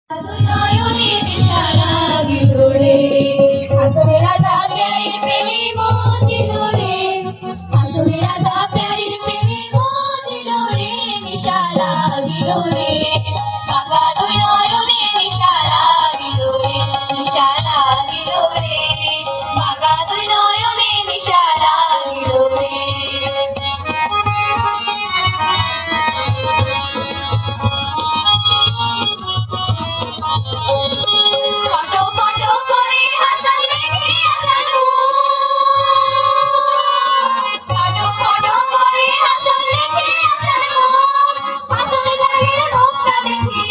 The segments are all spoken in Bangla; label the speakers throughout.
Speaker 1: নয়নে নেশা লাগিল রে, হাসনের রাজা প্যারীর প্রেমে মজিল রে, হাসনের রাজা প্যারীর প্রেমে মজিল রে, নেশা লাগিল রে, বাবা দুই নয়নে নেশা লাগিল রে, নেশা লাগিল রে, বাবা দুই নয়নে নেশা লাগিল রে। ফটো ফটো করে হাসান দেখে আজানু, ফটো ফটো করে হাসান দেখে আজানু, হাসান জানের রূপটা দেখে,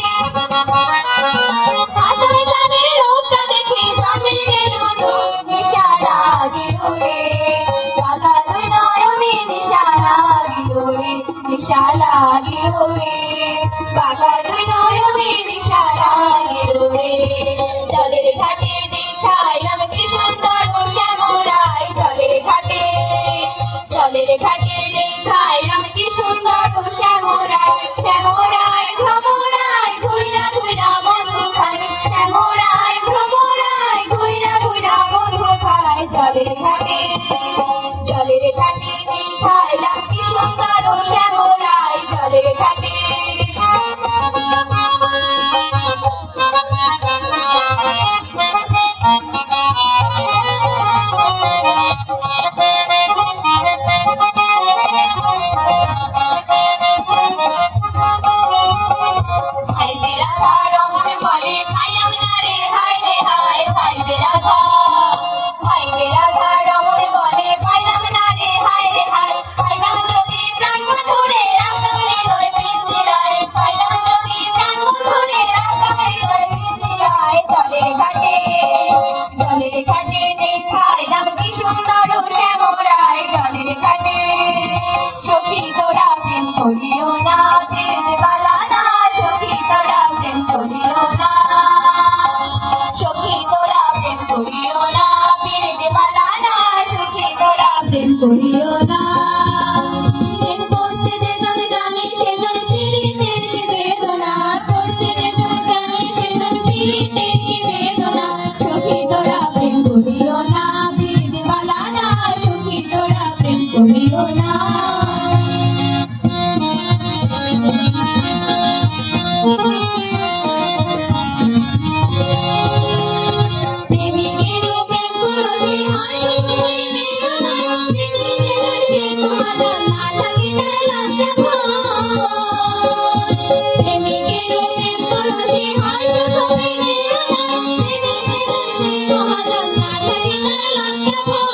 Speaker 1: হাসান জানের রূপটা দেখে জামিল গেল তো নেশা লাগিল রে, বাবা দুই নয়নে নেশা লাগিল রে, নেশা লাগিল রে, বাবা দুই নয়নে নেশা লাগিল রে। জলের ঘাটে দেখাইলাম কি সুন্দর শ্যামরাই, জলের ঘাটে, জলের ঘাটে দেখাইলাম কি সুন্দর শ্যামরাই, শ্যামরাই ভ্রমরাই ঘুইরা ঘুইরা মধু খায়, শ্যামরাই ভ্রমরাই ঘুইরা ঘুইরা মধু খায়, জলের ঘাটে, জলের ঘাটে দেখাইলাম কি সুন্দর শ্যামরাই, জলের ঘাটে। ভাইবে রাধা রমন বলে পাইলাম না রে, হায় রে হায়, ভাইবে রাধা, ভাইবে রাধা রমন বলে পাইলাম না রে, হায় রে হায়, পাইলাম যদি প্রাণ মধুরে রাখতাম হৃদয় পিঞ্জিরায়, পাইলাম যদি প্রাণ মধুরে রাখতাম হৃদয় পিঞ্জিরায়, জলের ঘাটে, জলের ঘাটে দেখাইলাম কি সুন্দর শ্যামরাই, জলের ঘাটে। সখী তোরা প্রেম করিও না, প্রেম বালা না, সখী তোরা প্রেম করিও না, সখী তোরা প্রেম করিও না, প্রেম বালা না, সখী তোরা প্রেম করিও না। প্রেম করছে যে জন জানে সে জন পীড়িতের কি বেদনা, করছে যে জন জানে সে জন পীড়িতের কি বেদনা, সখী তোরা প্রেম করিও না, প্রেম বালা না, সখী তোরা প্রেম করিও না। প্রেমিকেরও প্রেম পুরুষে হয় শুধুই বেদনায়, প্রেমিকের সে সমাধান না থাকিতে লজ্জা ভয়, প্রেমিকেরও প্রেম পুরুষে হয় শুধুই বেদনায়, প্রেমিকের সে সমাধান না থাকিতে লজ্জা ভয়।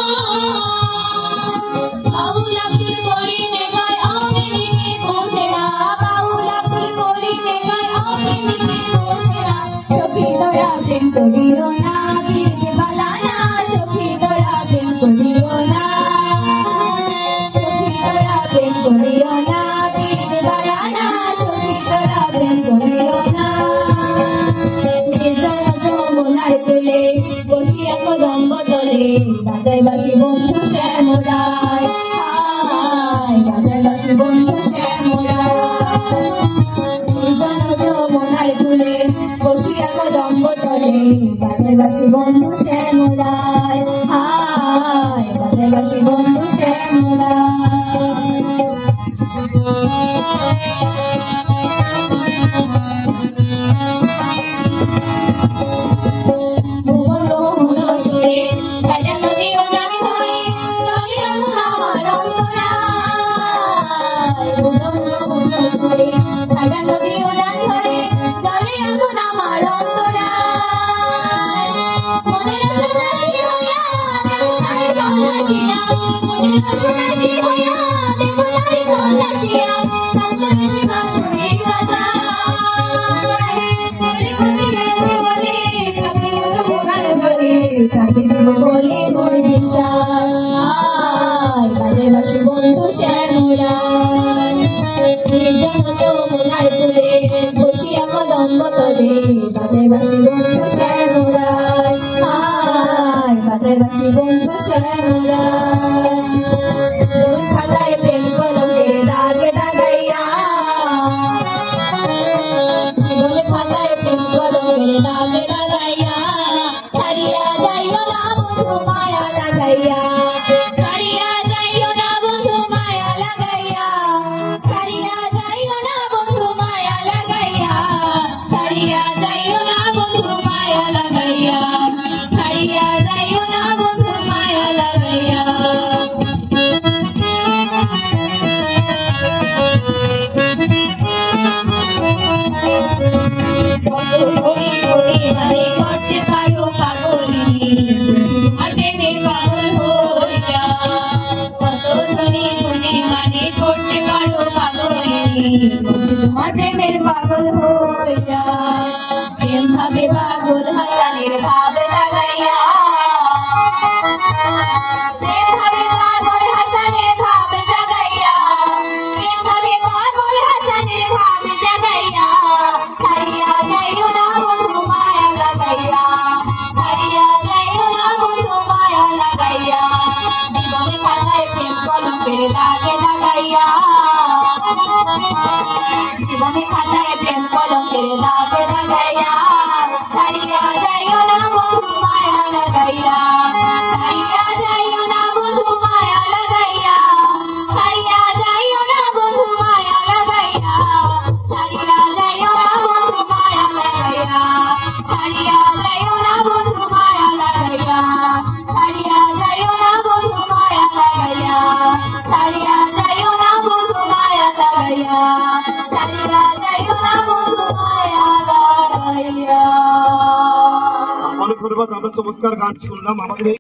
Speaker 1: বাউল আব্দুল করিমে গায় অপ্রেমিকে পৌঁছে না, বাউল আব্দুল করিমে গায় অপ্রেমিকে পৌঁছে না, সখী তোরা প্রেম করিও না, বীর বালা না, সখী তোরা প্রেম করিও না, সখী তোরা প্রেম করিও না, বীর বালা না, সখী তোরা প্রেম করিও না। নির্জন যমুনার কূলে বসিয়া কদম্ব তলে, বাজায় বাঁশি বন্ধু শ্যামরাই, হায় বাজায় বাঁশি বন্ধু শ্যামরাই। নির্জন যমুনার কূলে বসিয়া কদম্ব তলে, বাজায় বাঁশি বন্ধু শ্যামরাই, হায় বাজায় বাঁশি বন্ধু শ্যামরাই। ভুবন মোহন সুরে রাজা নদী ও নামি ধরে, চলে আগুন আমার অন্তরায়, ভুবন মোহন সুরে রাজা নদী ও নামি ধরে, চলে আগুন আমার অন্তরায়। মনের সন্ন্যাসী হইয়া দেবতারি তল্লাশিয়া, মনের সন্ন্যাসী হইয়া দেবতারি তল্লাশিয়া, অন্তরে সে বাঁশরি বাজায়, বলে খুঁজিবে ওরে বলে ছাপি ওর মোগার বলে, তাকে দেব বলে মোর বিশ্বাস, বাজে বাঁশি বন্ধু শ্যামরাই। নির্জন যমুনার কূলে বসিয়া কদম্ব তলে, বাজে বাঁশি বন্ধু শ্যামরাই, হায় বাজে বাঁশি বন্ধু শ্যামরাই। খাতায় প্রেম কলমের দাগে দাগাইয়া, জীবন খাতায় প্রেম কলমের কলঙ্কের দাগ লাগাইয়া সারিয়া যাইও না বন্ধু মায়া লাগাইয়া সারিয়া যাইও না বন্ধু মায়া লাগাইয়া সারিয়া যাইও না বন্ধু মায়া লাগাইয়া সারিয়া যাইও না বন্ধু মায়া লাগাইয়া সারিয়া যাইও না বন্ধু মায়া লাগাইয়া কত ঘড়ি ঘড়ি মানে করতে পারো পাগলি আর প্রেমের পাগল হইয়া কত ধনী ধনী মানে করতে পারো পাগলি তোমার প্রেমের পাগল হইয়া প্রেম ভাবে পাগল হাসানের ভাব লাগাইয়া প্রেম ভাবে পাগল হাসানের ভাব জাগাইয়া প্রেম ভাবে পাগল হাসানের ভাব জাগাইয়া সারিয়া যাইও না বন্ধু মায়া লাগাইয়া সারিয়া যাইও না বন্ধু মায়া লাগাইয়া জীবনে খাতায় প্রেম কলঙ্কের দাগ লাগাইয়া জীবনে খাতায় প্রেম কলঙ্কের দাগ লাগাইয়া সারিয়া যাইও না বন্ধু মায়া লাগাইয়া সারিয়া যাইও না বন্ধু মায়া লাগাইয়া সারিয়া যাইও না বন্ধু মায়া লাগাইয়া সারিয়া যাইও না বন্ধু মায়া লাগাইয়া সারিয়া যাইও না বন্ধু মায়া লাগাইয়া সারিয়া যাইও না বন্ধু মায়া লাগাইয়া সারিয়া যাইও না বন্ধু মায়া লাগাইয়া সারিয়া যাইও না বন্ধু মায়া লাগাইয়া।
Speaker 2: অনেক ধন্যবাদ। আমরা চমৎকার গান শুনলাম। আমাদের